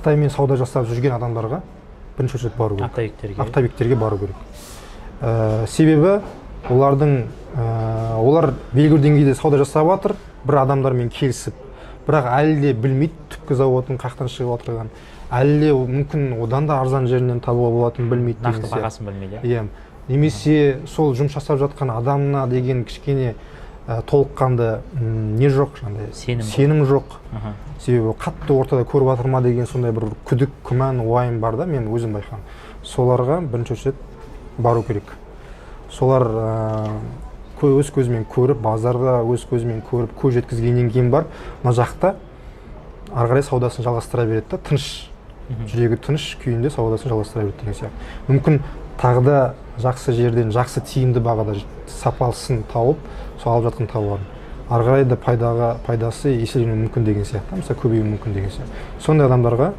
Қытаймен сауда жасап жүрген адамдарға бірінші очередь бару керек. Оптовиктерге бару керек. Себебі олар белгілі деңгейде сауда жасап жатыр, бір адамдармен келісіп, бірақ әлі де білмейді түпкі зауытының қақтан шығып отырған. Әлі де мүмкін одан да арзан жерінен табуға болатынын білмейді. Нақты бағасын білмейді. Иә. Немесе сол жұмыс жасап жатқан адамына деген кішкене толыққанды не жоқ, сенім жоқ. Себебі қатты ортада көріп жатыр ма деген сондай бір күдік, күмән, уайым бар да, мен өзім байқағаным. Соларға бірінші очередь бару керек. Солар өз көзімен көріп, базарда өз көзімен көріп, көз жеткізгеннен кейін бар, мына жақта ары қарай саудасын жалғастыра береді да, тыныш, жүрегі тыныш күйінде саудасын жалғастыра береді деген сияқты. Мүмкін тағы да жақсы жерден, жақсы тиімді бағада сапасын тауып, сол алып жатқан тауарын ары қарай да пайдасы еселенуі мүмкін деген сияқты, мысалы көбеюі мүмкін деген сияқты. Сондай адамдарға